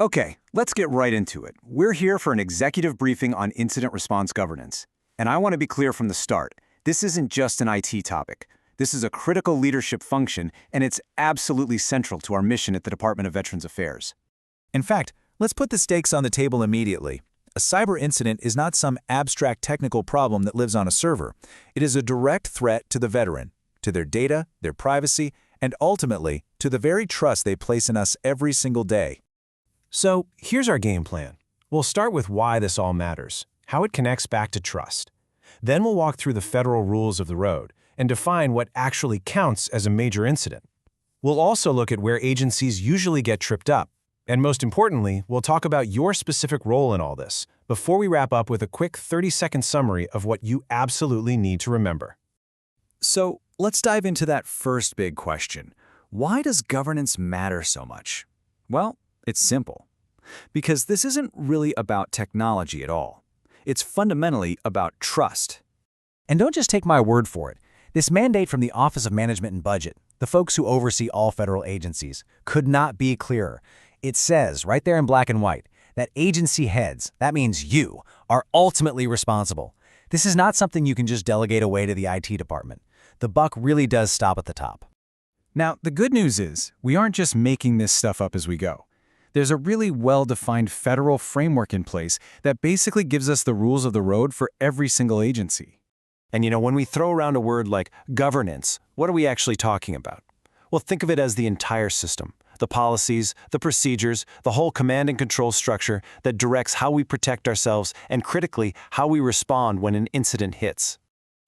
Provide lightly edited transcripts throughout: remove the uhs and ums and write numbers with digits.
Okay, let's get right into it. We're here for an executive briefing on incident response governance. And I want to be clear from the start. This isn't just an IT topic. This is a critical leadership function, and it's absolutely central to our mission at the Department of Veterans Affairs. In fact, let's put the stakes on the table immediately. A cyber incident is not some abstract technical problem that lives on a server. It is a direct threat to the veteran, to their data, their privacy, and ultimately, to the very trust they place in us every single day. So here's our game plan. We'll start with why this all matters, how it connects back to trust. Then we'll walk through the federal rules of the road and define what actually counts as a major incident. We'll also look at where agencies usually get tripped up. And most importantly, we'll talk about your specific role in all this before we wrap up with a quick 30-second summary of what you absolutely need to remember. So let's dive into that first big question. Why does governance matter so much? Well, it's simple. Because this isn't really about technology at all. It's fundamentally about trust. And don't just take my word for it. This mandate from the Office of Management and Budget, the folks who oversee all federal agencies, could not be clearer. It says, right there in black and white, that agency heads, that means you, are ultimately responsible. This is not something you can just delegate away to the IT department. The buck really does stop at the top. Now, the good news is, we aren't just making this stuff up as we go. There's a really well-defined federal framework in place that basically gives us the rules of the road for every single agency. And when we throw around a word like governance, what are we actually talking about? Well, think of it as the entire system. The policies, the procedures, the whole command and control structure that directs how we protect ourselves and, critically, how we respond when an incident hits.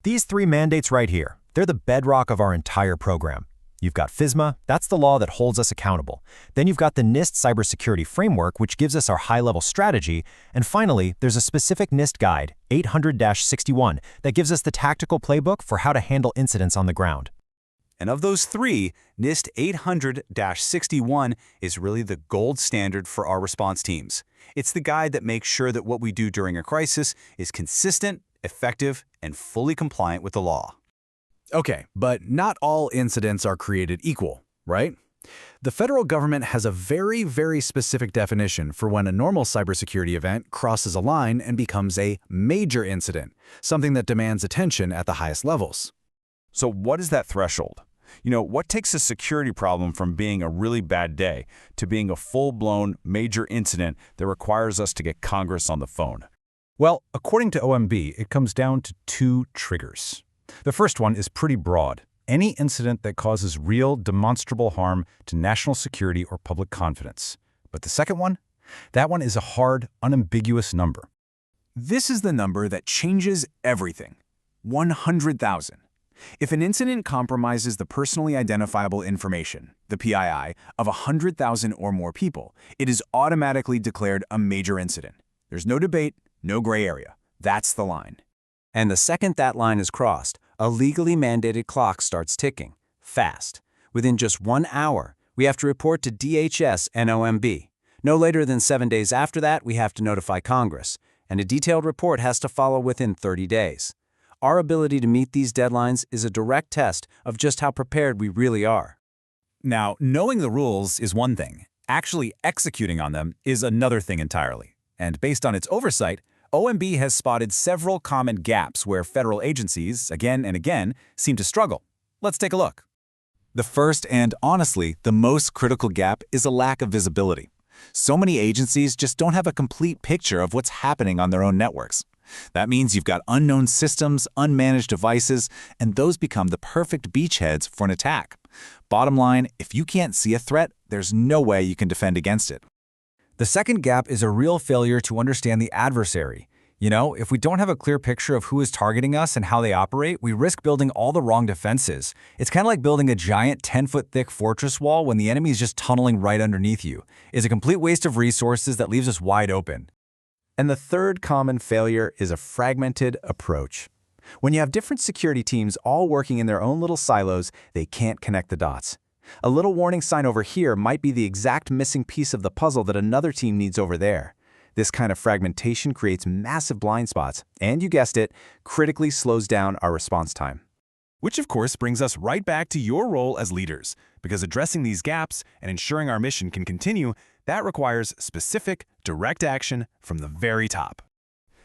These three mandates right here, they're the bedrock of our entire program. You've got FISMA, that's the law that holds us accountable. Then you've got the NIST cybersecurity framework, which gives us our high-level strategy. And finally, there's a specific NIST guide, 800-61, that gives us the tactical playbook for how to handle incidents on the ground. And of those three, NIST 800-61 is really the gold standard for our response teams. It's the guide that makes sure that what we do during a crisis is consistent, effective, and fully compliant with the law. Okay, but not all incidents are created equal, right? The federal government has a very, very specific definition for when a normal cybersecurity event crosses a line and becomes a major incident, something that demands attention at the highest levels. So what is that threshold? What takes a security problem from being a really bad day to being a full-blown major incident that requires us to get Congress on the phone? Well, according to OMB, it comes down to two triggers. The first one is pretty broad. Any incident that causes real, demonstrable harm to national security or public confidence. But the second one? That one is a hard, unambiguous number. This is the number that changes everything. 100,000. If an incident compromises the personally identifiable information, the PII, of 100,000 or more people, it is automatically declared a major incident. There's no debate, no gray area. That's the line. And the second that line is crossed, a legally mandated clock starts ticking, fast. Within just 1 hour, we have to report to DHS and OMB. No later than 7 days after that, we have to notify Congress, and a detailed report has to follow within 30 days. Our ability to meet these deadlines is a direct test of just how prepared we really are. Now, knowing the rules is one thing. Actually executing on them is another thing entirely. And based on its oversight, OMB has spotted several common gaps where federal agencies, again and again, seem to struggle. Let's take a look. The first and, honestly, the most critical gap is a lack of visibility. So many agencies just don't have a complete picture of what's happening on their own networks. That means you've got unknown systems, unmanaged devices, and those become the perfect beachheads for an attack. Bottom line, if you can't see a threat, there's no way you can defend against it. The second gap is a real failure to understand the adversary. If we don't have a clear picture of who is targeting us and how they operate, we risk building all the wrong defenses. It's kind of like building a giant 10-foot thick fortress wall when the enemy is just tunneling right underneath you. It's a complete waste of resources that leaves us wide open. And the third common failure is a fragmented approach. When you have different security teams all working in their own little silos, they can't connect the dots. A little warning sign over here might be the exact missing piece of the puzzle that another team needs over there. This kind of fragmentation creates massive blind spots, and you guessed it, critically slows down our response time. Which of course brings us right back to your role as leaders, because addressing these gaps and ensuring our mission can continue That requires specific, direct action from the very top.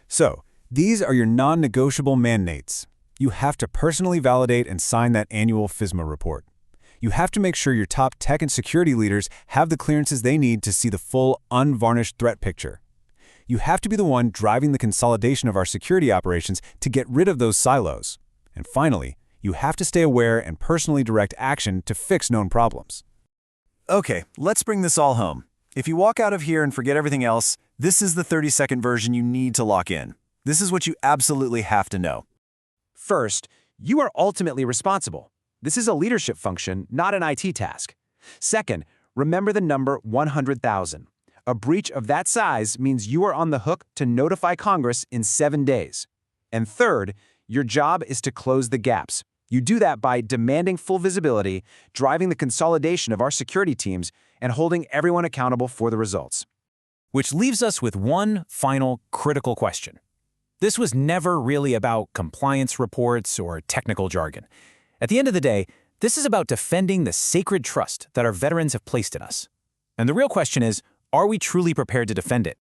So, these are your non-negotiable mandates. You have to personally validate and sign that annual FISMA report. You have to make sure your top tech and security leaders have the clearances they need to see the full, unvarnished threat picture. You have to be the one driving the consolidation of our security operations to get rid of those silos. And finally, you have to stay aware and personally direct action to fix known problems. Okay, let's bring this all home. If you walk out of here and forget everything else, this is the 30-second version you need to lock in. This is what you absolutely have to know. First, you are ultimately responsible. This is a leadership function, not an IT task. Second, remember the number 100,000. A breach of that size means you are on the hook to notify Congress in 7 days. And third, your job is to close the gaps. You do that by demanding full visibility, driving the consolidation of our security teams, and holding everyone accountable for the results. Which leaves us with one final critical question. This was never really about compliance reports or technical jargon. At the end of the day, this is about defending the sacred trust that our veterans have placed in us. And the real question is, are we truly prepared to defend it?